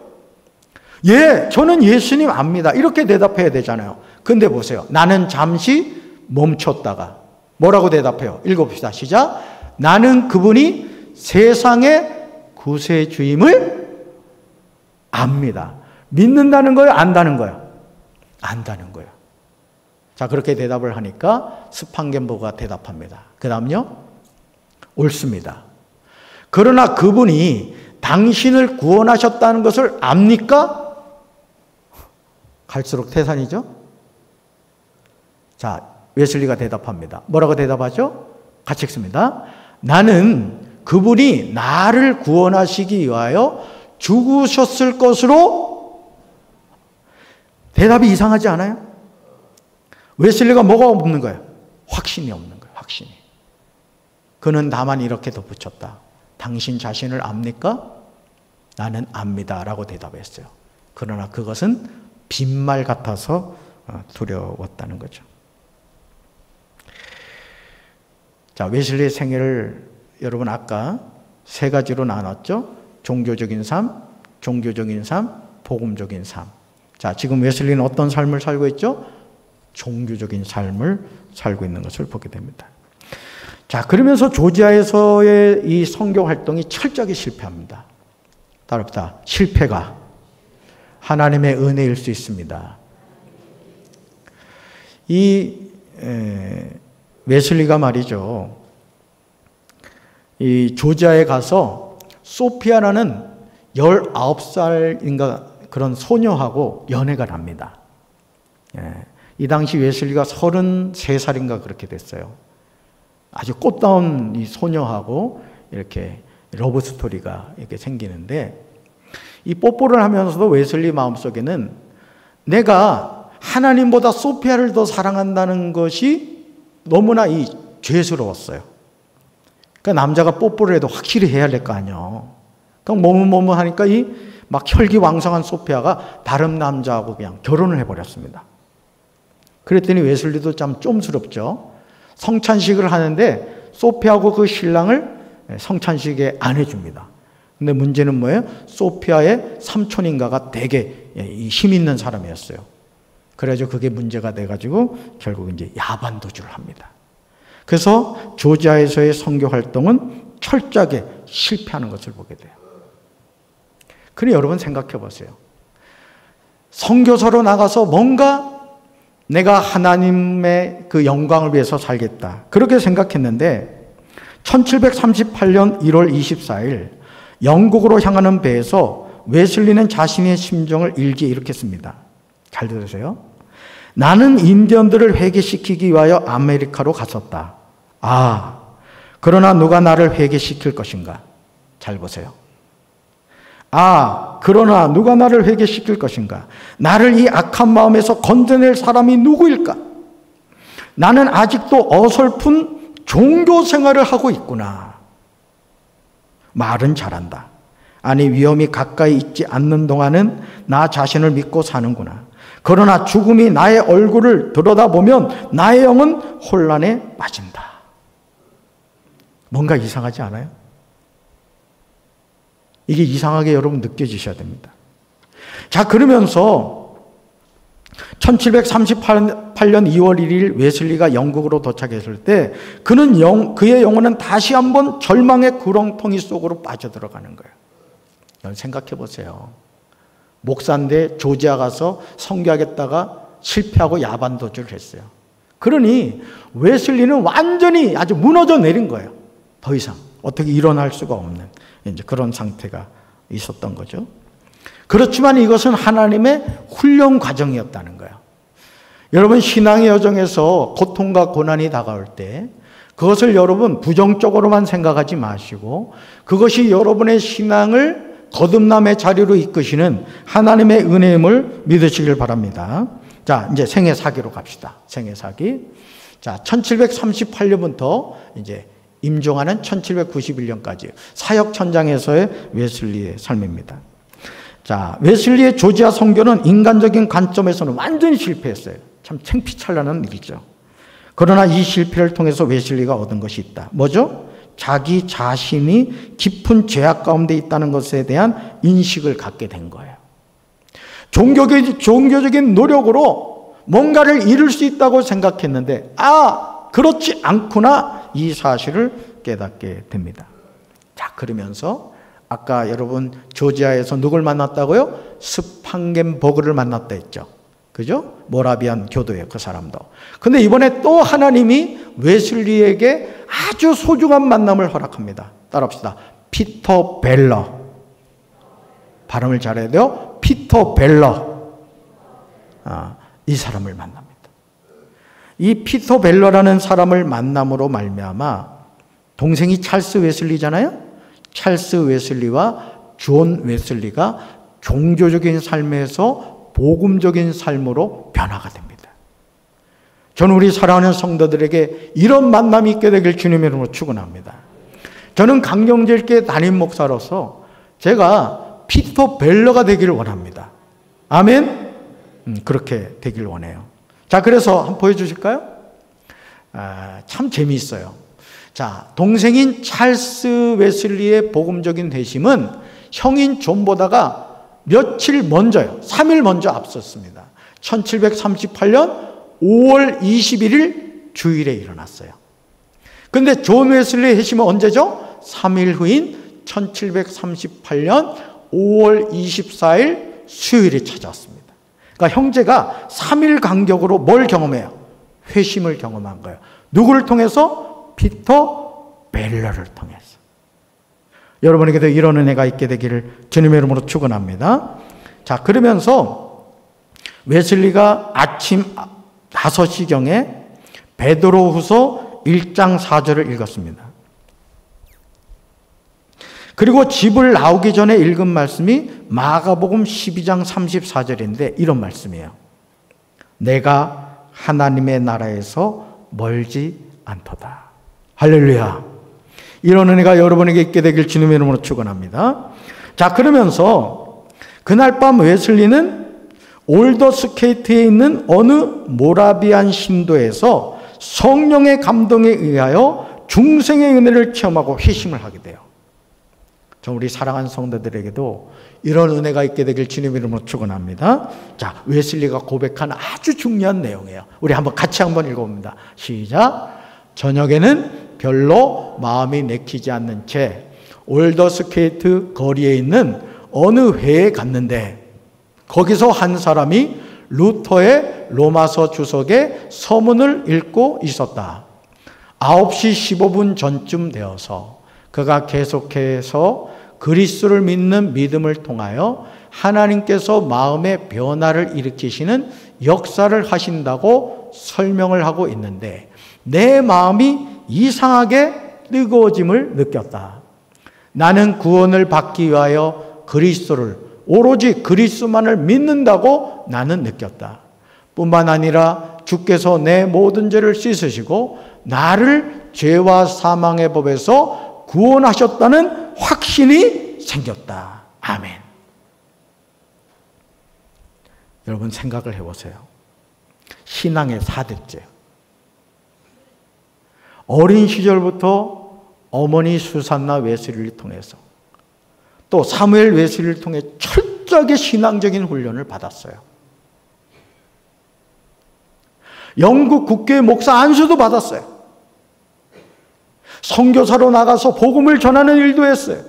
예, 저는 예수님 압니다. 이렇게 대답해야 되잖아요. 근데 보세요. 나는 잠시 멈췄다가 뭐라고 대답해요? 읽어봅시다. 시작. 나는 그분이 세상의 구세주임을 압니다. 믿는다는 거예요? 안다는 거예요? 안다는 거예요. 자, 그렇게 대답을 하니까 스판겐버그가 대답합니다. 그 다음요. 옳습니다. 그러나 그분이 당신을 구원하셨다는 것을 압니까? 갈수록 태산이죠? 자, 웨슬리가 대답합니다. 뭐라고 대답하죠? 같이 읽습니다. 나는 그분이 나를 구원하시기 위하여 죽으셨을 것으로. 대답이 이상하지 않아요? 웨슬리가 뭐가 없는 거예요? 확신이 없는 거예요. 확신이. 그는 다만 이렇게 덧붙였다. 당신 자신을 압니까? 나는 압니다. 라고 대답했어요. 그러나 그것은 빈말 같아서 두려웠다는 거죠. 자, 웨슬리의 생애를 여러분 아까 세 가지로 나눴죠? 종교적인 삶, 종교적인 삶, 복음적인 삶. 자, 지금 웨슬리는 어떤 삶을 살고 있죠? 종교적인 삶을 살고 있는 것을 보게 됩니다. 자, 그러면서 조지아에서의 이 선교 활동이 철저하게 실패합니다. 따라합시다. 실패가 하나님의 은혜일 수 있습니다. 이 웨슬리가 말이죠. 이 조지아에 가서 소피아라는 19살인가 그런 소녀하고 연애가 납니다. 이 당시 웨슬리가 33살인가 그렇게 됐어요. 아주 꽃다운 이 소녀하고 이렇게 러브 스토리가 이렇게 생기는데 이 뽀뽀를 하면서도 웨슬리 마음속에는 내가 하나님보다 소피아를 더 사랑한다는 것이 너무나 죄스러웠어요. 그러니까 남자가 뽀뽀를 해도 확실히 해야 될 거 아니에요. 그러니까 머뭇머뭇하니까 막 혈기왕성한 소피아가 다른 남자하고 그냥 결혼을 해버렸습니다. 그랬더니 웨슬리도 참 쫌스럽죠. 성찬식을 하는데 소피아하고 그 신랑을 성찬식에 안 해줍니다. 근데 문제는 뭐예요? 소피아의 삼촌인가가 되게 힘 있는 사람이었어요. 그래가지고 그게 문제가 돼가지고 결국 이제 야반도주를 합니다. 그래서 조지아에서의 선교 활동은 철저하게 실패하는 것을 보게 돼요. 그래 여러분 생각해 보세요. 선교사로 나가서 뭔가 내가 하나님의 그 영광을 위해서 살겠다. 그렇게 생각했는데 1738년 1월 24일 영국으로 향하는 배에서 웨슬리는 자신의 심정을 일기에 이렇게 씁니다. 잘 들으세요. 나는 인디언들을 회개시키기 위하여 아메리카로 갔었다. 그러나 누가 나를 회개시킬 것인가? 잘 보세요. 그러나 누가 나를 회개시킬 것인가? 나를 이 악한 마음에서 건져낼 사람이 누구일까? 나는 아직도 어설픈 종교 생활을 하고 있구나. 말은 잘한다. 아니 위험이 가까이 있지 않는 동안은 나 자신을 믿고 사는구나. 그러나 죽음이 나의 얼굴을 들여다보면 나의 영은 혼란에 빠진다. 뭔가 이상하지 않아요? 이게 이상하게 여러분 느껴지셔야 됩니다. 자, 그러면서 1738년 2월 1일 웨슬리가 영국으로 도착했을 때 그의 영혼은 다시 한번 절망의 구렁텅이 속으로 빠져들어가는 거예요. 생각해 보세요. 목사인데 조지아 가서 선교하겠다가 실패하고 야반도주를 했어요. 그러니 웨슬리는 완전히 아주 무너져 내린 거예요. 더 이상 어떻게 일어날 수가 없는 이제 그런 상태가 있었던 거죠. 그렇지만 이것은 하나님의 훈련 과정이었다는 거예요. 여러분 신앙의 여정에서 고통과 고난이 다가올 때 그것을 여러분 부정적으로만 생각하지 마시고 그것이 여러분의 신앙을 거듭남의 자리로 이끄시는 하나님의 은혜임을 믿으시길 바랍니다. 자, 이제 생애 사기로 갑시다. 생애 사기. 자, 1738년부터 이제 임종하는 1791년까지 사역 천장에서의 웨슬리의 삶입니다. 자, 웨슬리의 조지아 선교는 인간적인 관점에서는 완전히 실패했어요. 참 창피찬란한 일이죠. 그러나 이 실패를 통해서 웨슬리가 얻은 것이 있다. 뭐죠? 자기 자신이 깊은 죄악 가운데 있다는 것에 대한 인식을 갖게 된 거예요. 종교적인 노력으로 뭔가를 이룰 수 있다고 생각했는데 그렇지 않구나 이 사실을 깨닫게 됩니다. 자, 그러면서 아까 여러분 조지아에서 누굴 만났다고요? 스판겐버그를 만났다 했죠. 그죠? 모라비안 교도예요, 그 사람도. 근데 이번에 또 하나님이 웨슬리에게 아주 소중한 만남을 허락합니다. 따라합시다. 피터 벨러. 발음을 잘해야 돼요. 피터 벨러. 이 사람을 만납니다. 이 피터 벨러라는 사람을 만남으로 말미암아 동생이 찰스 웨슬리잖아요. 찰스 웨슬리와 존 웨슬리가 종교적인 삶에서 복음적인 삶으로 변화가 됩니다. 저는 우리 사랑하는 성도들에게 이런 만남이 있게 되길 주님의 이름으로 축원합니다. 저는 강경제일교회 담임 목사로서 제가 피터 벨러가 되기를 원합니다. 아멘? 그렇게 되길 원해요. 자, 그래서 한번 보여주실까요? 참 재미있어요. 자, 동생인 찰스 웨슬리의 복음적인 되심은 형인 존보다가 며칠 먼저요. 3일 먼저 앞섰습니다. 1738년 5월 21일 주일에 일어났어요. 근데 존 웨슬리의 회심은 언제죠? 3일 후인 1738년 5월 24일 수요일에 찾아왔습니다. 그러니까 형제가 3일 간격으로 뭘 경험해요? 회심을 경험한 거예요. 누구를 통해서? 피터 벨러를 통해서. 여러분에게도 이런 은혜가 있게 되기를 주님의 이름으로 축원합니다. 자, 그러면서 웨슬리가 아침 5시경에 베드로후서 1장 4절을 읽었습니다. 그리고 집을 나오기 전에 읽은 말씀이 마가복음 12장 34절인데 이런 말씀이에요. 내가 하나님의 나라에서 멀지 않도다. 할렐루야. 이런 은혜가 여러분에게 있게 되길 주님의 이름으로 축원합니다. 자, 그러면서 그날 밤 웨슬리는 올더스케이트에 있는 어느 모라비안 신도에서 성령의 감동에 의하여 중생의 은혜를 체험하고 회심을 하게 돼요. 저 우리 사랑하는 성도들에게도 이런 은혜가 있게 되길 주님의 이름으로 축원합니다. 자, 웨슬리가 고백한 아주 중요한 내용이에요. 우리 같이 한번 읽어봅니다. 시작. 저녁에는 별로 마음이 내키지 않는 채 올더스케이트 거리에 있는 어느 회에 갔는데 거기서 한 사람이 루터의 로마서 주석의 서문을 읽고 있었다. 9시 15분 전쯤 되어서 그가 계속해서 그리스도를 믿는 믿음을 통하여 하나님께서 마음의 변화를 일으키시는 역사를 하신다고 설명을 하고 있는데 내 마음이 이상하게 뜨거워짐을 느꼈다. 나는 구원을 받기 위하여 그리스도를 오로지 그리스도만을 믿는다고 나는 느꼈다. 뿐만 아니라 주께서 내 모든 죄를 씻으시고 나를 죄와 사망의 법에서 구원하셨다는 확신이 생겼다. 아멘. 여러분 생각을 해보세요. 신앙의 4대째. 어린 시절부터 어머니 수산나 웨슬리를 통해서 또 사무엘 웨슬리를 통해 철저하게 신앙적인 훈련을 받았어요. 영국 국교의 목사 안수도 받았어요. 선교사로 나가서 복음을 전하는 일도 했어요.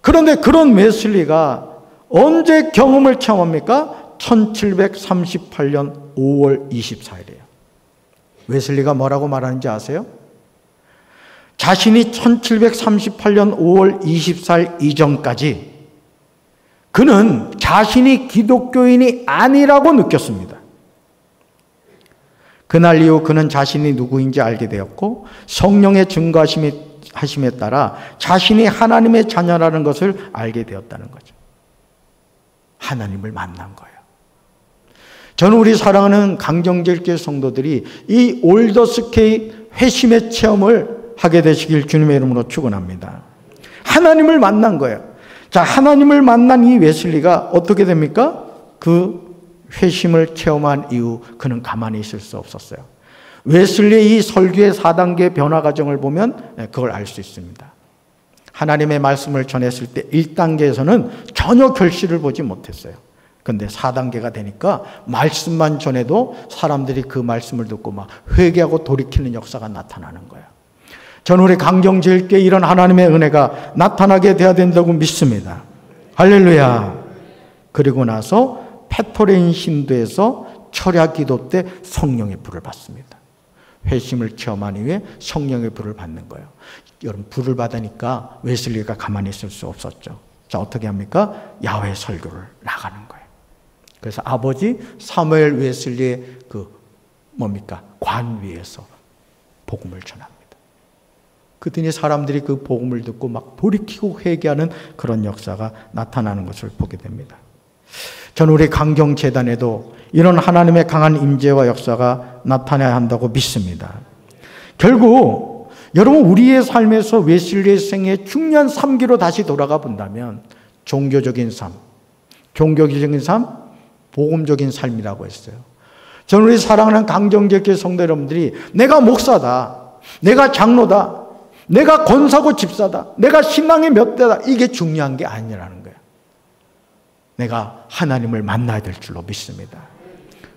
그런데 그런 웨슬리가 언제 경험을 체험합니까? 1738년 5월 24일이에요. 웨슬리가 뭐라고 말하는지 아세요? 자신이 1738년 5월 24일 이전까지 그는 자신이 기독교인이 아니라고 느꼈습니다. 그날 이후 그는 자신이 누구인지 알게 되었고 성령의 증거하심에 따라 자신이 하나님의 자녀라는 것을 알게 되었다는 거죠. 하나님을 만난 거예요. 저는 우리 사랑하는 강정제일교회 성도들이 이 올더스케이 회심의 체험을 하게 되시길 주님의 이름으로 축원합니다. 하나님을 만난 거예요. 자, 하나님을 만난 이 웨슬리가 어떻게 됩니까? 그 회심을 체험한 이후 그는 가만히 있을 수 없었어요. 웨슬리의 이 설교의 4단계 변화 과정을 보면 그걸 알 수 있습니다. 하나님의 말씀을 전했을 때 1단계에서는 전혀 결실을 보지 못했어요. 그런데 4단계가 되니까 말씀만 전해도 사람들이 그 말씀을 듣고 막 회개하고 돌이키는 역사가 나타나는 거예요. 저는 우리 강정제일교회에 이런 하나님의 은혜가 나타나게 돼야 된다고 믿습니다. 할렐루야. 그리고 나서 페토레인 신도에서 철야 기도 때 성령의 불을 받습니다. 회심을 체험한 이후에 성령의 불을 받는 거예요. 여러분 불을 받으니까 웨슬리가 가만히 있을 수 없었죠. 자, 어떻게 합니까? 야외 설교를 나가는 거예요. 그래서 아버지 사무엘 웨슬리의 관 위에서 복음을 전합니다. 그랬더니 사람들이 그 복음을 듣고 막 돌이키고 회개하는 그런 역사가 나타나는 것을 보게 됩니다. 저는 우리 강경재단에도 이런 하나님의 강한 임재와 역사가 나타나야 한다고 믿습니다. 결국 여러분 우리의 삶에서 웨슬리의 생애 중요한 3기로 다시 돌아가 본다면 종교적인 삶, 복음적인 삶이라고 했어요. 저는 우리 사랑하는 강정제교회 성도 여러분들이 내가 목사다, 내가 장로다, 내가 권사고 집사다, 내가 신앙의 몇 대다, 이게 중요한 게 아니라는 거예요. 내가 하나님을 만나야 될 줄로 믿습니다.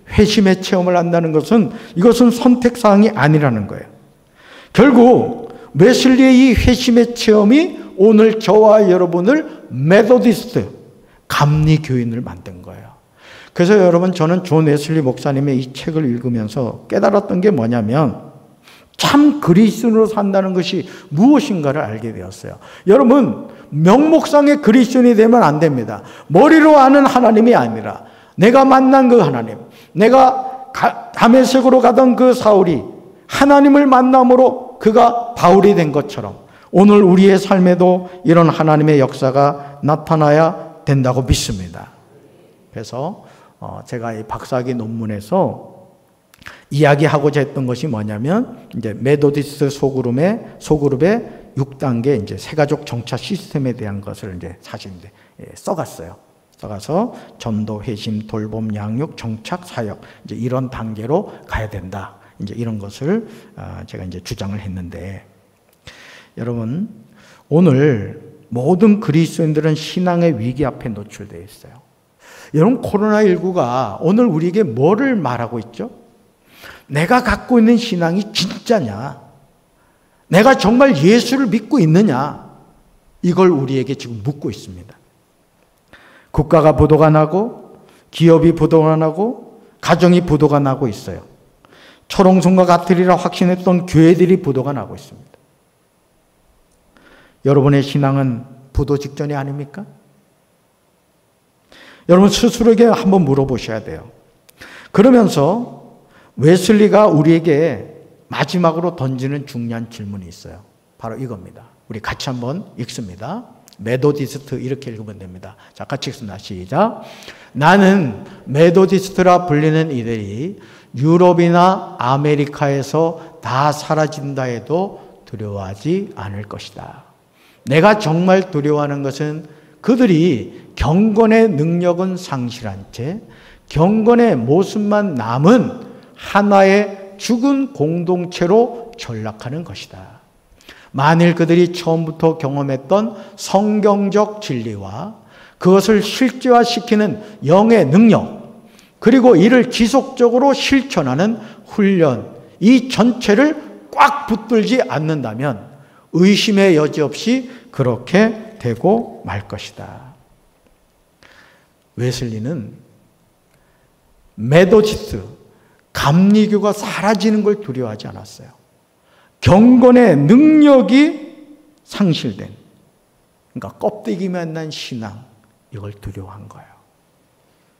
회심의 체험을 한다는 것은 이것은 선택사항이 아니라는 거예요. 결국 웨슬리의 이 회심의 체험이 오늘 저와 여러분을 메소디스트, 감리교인을 만든 거예요. 그래서 여러분 저는 존 웨슬리 목사님의 이 책을 읽으면서 깨달았던 게 뭐냐면 참 그리스도인으로 산다는 것이 무엇인가를 알게 되었어요. 여러분 명목상의 그리스도인이 되면 안 됩니다. 머리로 아는 하나님이 아니라 내가 만난 그 하나님, 내가 다메섹으로 가던 그 사울이 하나님을 만남으로 그가 바울이 된 것처럼 오늘 우리의 삶에도 이런 하나님의 역사가 나타나야 된다고 믿습니다. 그래서 제가 이 박사학위 논문에서 이야기하고자 했던 것이 뭐냐면 이제 메소디스트 소그룹의 6단계 이제 세가족 정착 시스템에 대한 것을 이제 사실 이제 써갔어요. 써가서 전도, 회심, 돌봄, 양육, 정착, 사역 이제 이런 단계로 가야 된다. 이제 이런 것을 제가 이제 주장을 했는데, 여러분 오늘 모든 그리스도인들은 신앙의 위기 앞에 노출되어 있어요. 여러분 코로나19가 오늘 우리에게 뭐를 말하고 있죠? 내가 갖고 있는 신앙이 진짜냐? 내가 정말 예수를 믿고 있느냐? 이걸 우리에게 지금 묻고 있습니다. 국가가 부도가 나고 기업이 부도가 나고 가정이 부도가 나고 있어요. 초롱성과 같으리라 확신했던 교회들이 부도가 나고 있습니다. 여러분의 신앙은 부도 직전이 아닙니까? 여러분 스스로에게 한번 물어보셔야 돼요. 그러면서 웨슬리가 우리에게 마지막으로 던지는 중요한 질문이 있어요. 바로 이겁니다. 우리 같이 한번 읽습니다. 메소디스트 이렇게 읽으면 됩니다. 자, 같이 읽습니다. 시작. 나는 메소디스트라 불리는 이들이 유럽이나 아메리카에서 다 사라진다 해도 두려워하지 않을 것이다. 내가 정말 두려워하는 것은 그들이 경건의 능력은 상실한 채 경건의 모습만 남은 하나의 죽은 공동체로 전락하는 것이다. 만일 그들이 처음부터 경험했던 성경적 진리와 그것을 실제화시키는 영의 능력, 그리고 이를 지속적으로 실천하는 훈련, 이 전체를 꽉 붙들지 않는다면 의심의 여지 없이 그렇게 되고 말 것이다. 웨슬리는 메소디스트, 감리교가 사라지는 걸 두려워하지 않았어요. 경건의 능력이 상실된, 그러니까 껍데기만 난 신앙, 이걸 두려워한 거예요.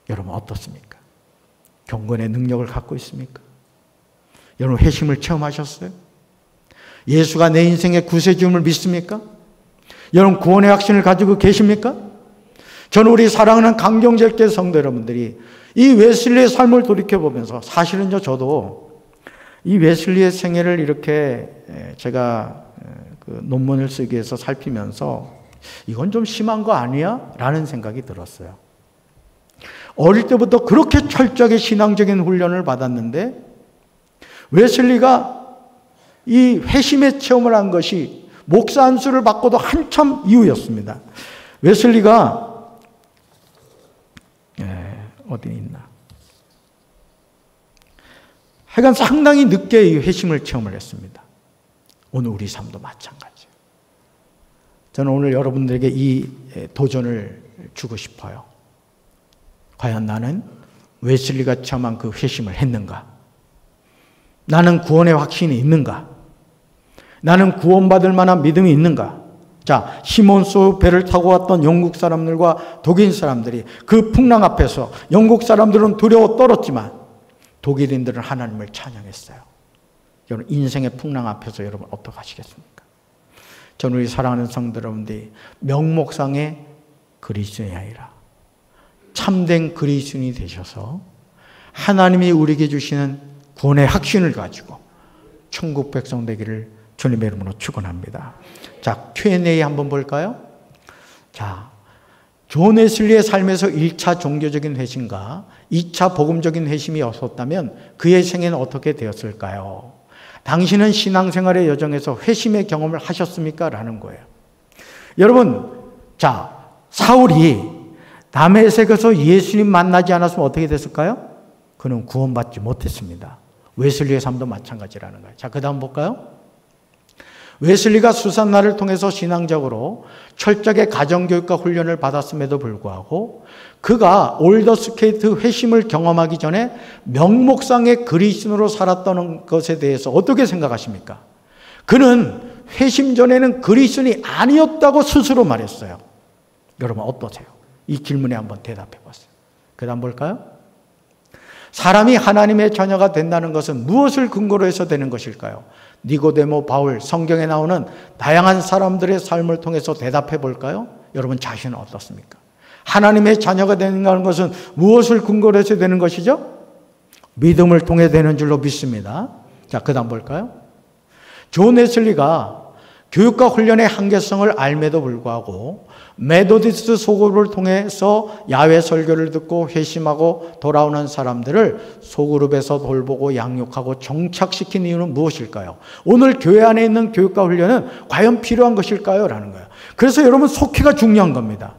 여러분 어떻습니까? 경건의 능력을 갖고 있습니까? 여러분 회심을 체험하셨어요? 예수가 내 인생의 구세주임을 믿습니까? 여러분 구원의 확신을 가지고 계십니까? 저는 우리 사랑하는 강경제일교회 성도 여러분들이 이 웨슬리의 삶을 돌이켜보면서, 사실은요 저도 이 웨슬리의 생애를 이렇게 제가 그 논문을 쓰기 위해서 살피면서 이건 좀 심한 거 아니야? 라는 생각이 들었어요. 어릴 때부터 그렇게 철저하게 신앙적인 훈련을 받았는데 웨슬리가 이 회심의 체험을 한 것이 목사 안수를 받고도 한참 이후였습니다. 웨슬리가 어디 있나? 하여간 상당히 늦게 이 회심을 체험을 했습니다. 오늘 우리 삶도 마찬가지예요. 저는 오늘 여러분들에게 이 도전을 주고 싶어요. 과연 나는 웨슬리가 체험한 그 회심을 했는가? 나는 구원의 확신이 있는가? 나는 구원받을 만한 믿음이 있는가? 자, 시몬소 배를 타고 왔던 영국 사람들과 독일 사람들이 그 풍랑 앞에서 영국 사람들은 두려워 떨었지만 독일인들은 하나님을 찬양했어요. 여러분 인생의 풍랑 앞에서 여러분 어떻게 하시겠습니까? 저는 우리 사랑하는 성도 여러분들이 명목상의 그리스도인이 아니라 참된 그리스도인이 되셔서 하나님이 우리에게 주시는 구원의 확신을 가지고 천국 백성 되기를 주님의 이름으로 축원합니다. 자, Q&A 한번 볼까요? 자, 존 웨슬리의 삶에서 1차 종교적인 회심과 2차 복음적인 회심이 없었다면 그의 생애는 어떻게 되었을까요? 당신은 신앙생활의 여정에서 회심의 경험을 하셨습니까? 라는 거예요. 여러분, 자, 사울이 다메섹에서 예수님 만나지 않았으면 어떻게 됐을까요? 그는 구원받지 못했습니다. 웨슬리의 삶도 마찬가지라는 거예요. 자, 그 다음 볼까요? 웨슬리가 수산나를 통해서 신앙적으로 철저하게 가정교육과 훈련을 받았음에도 불구하고 그가 올더스케이트 회심을 경험하기 전에 명목상의 그리스도인으로 살았다는 것에 대해서 어떻게 생각하십니까? 그는 회심 전에는 그리스도인이 아니었다고 스스로 말했어요. 여러분 어떠세요? 이 질문에 한번 대답해 보세요. 그 다음 볼까요? 사람이 하나님의 자녀가 된다는 것은 무엇을 근거로 해서 되는 것일까요? 니고데모, 바울, 성경에 나오는 다양한 사람들의 삶을 통해서 대답해 볼까요? 여러분 자신은 어떻습니까? 하나님의 자녀가 되는 것은 무엇을 근거로 해서 되는 것이죠? 믿음을 통해 되는 줄로 믿습니다. 자, 그 다음 볼까요? 존 웨슬리가 교육과 훈련의 한계성을 알매도 불구하고 메도디스트 소그룹을 통해서 야외 설교를 듣고 회심하고 돌아오는 사람들을 소그룹에서 돌보고 양육하고 정착시킨 이유는 무엇일까요? 오늘 교회 안에 있는 교육과 훈련은 과연 필요한 것일까요? 라는 거예요. 그래서 여러분 속회가 중요한 겁니다.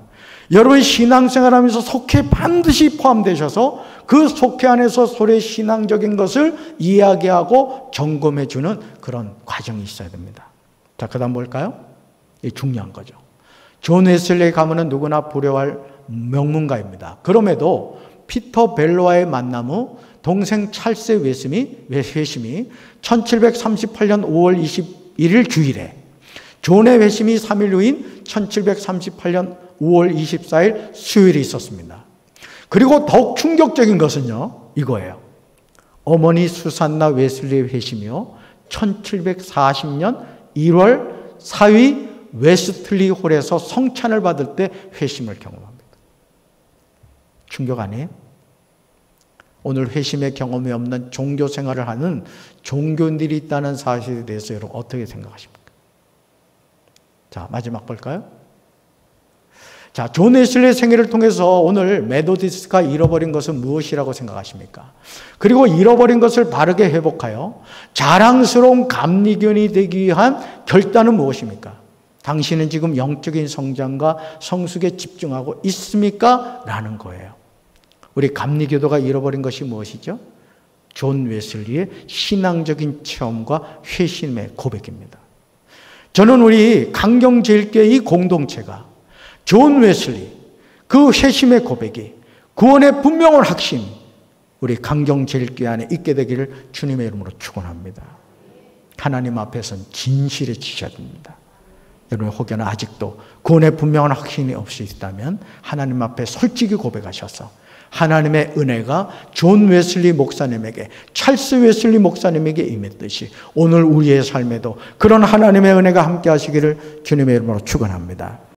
여러분 신앙생활하면서 속회 반드시 포함되셔서 그 속회 안에서 서로의 신앙적인 것을 이야기하고 점검해 주는 그런 과정이 있어야 됩니다. 자, 그 다음 볼까요? 이게 중요한 거죠. 존 웨슬리의 가문은 누구나 부러워할 명문가입니다. 그럼에도 피터 벨로와의 만남 후 동생 찰스 회심이 1738년 5월 21일 주일에 존의 회심이 3일 후인 1738년 5월 24일 수요일에 있었습니다. 그리고 더욱 충격적인 것은요, 이거예요. 어머니 수산나 웨슬리의 회심이요, 1740년 1월 4위 웨스틀리 홀에서 성찬을 받을 때 회심을 경험합니다. 충격 아니에요? 오늘 회심의 경험이 없는 종교 생활을 하는 종교인들이 있다는 사실에 대해서 여러분 어떻게 생각하십니까? 자, 마지막 볼까요? 자, 존 웨슬리의 생애를 통해서 오늘 메도디스트가 잃어버린 것은 무엇이라고 생각하십니까? 그리고 잃어버린 것을 바르게 회복하여 자랑스러운 감리교인이 되기 위한 결단은 무엇입니까? 당신은 지금 영적인 성장과 성숙에 집중하고 있습니까? 라는 거예요. 우리 감리교도가 잃어버린 것이 무엇이죠? 존 웨슬리의 신앙적인 체험과 회심의 고백입니다. 저는 우리 강경제일교회 이 공동체가 존 웨슬리 그 회심의 고백이 구원의 분명한 확신 우리 강경제일교회 안에 있게 되기를 주님의 이름으로 축원합니다. 하나님 앞에서는 진실에 지셔야 됩니다. 여러분의 혹여나 아직도 구원의 분명한 확신이 없이 있다면 하나님 앞에 솔직히 고백하셔서 하나님의 은혜가 존 웨슬리 목사님에게, 찰스 웨슬리 목사님에게 임했듯이 오늘 우리의 삶에도 그런 하나님의 은혜가 함께 하시기를 주님의 이름으로 축원합니다.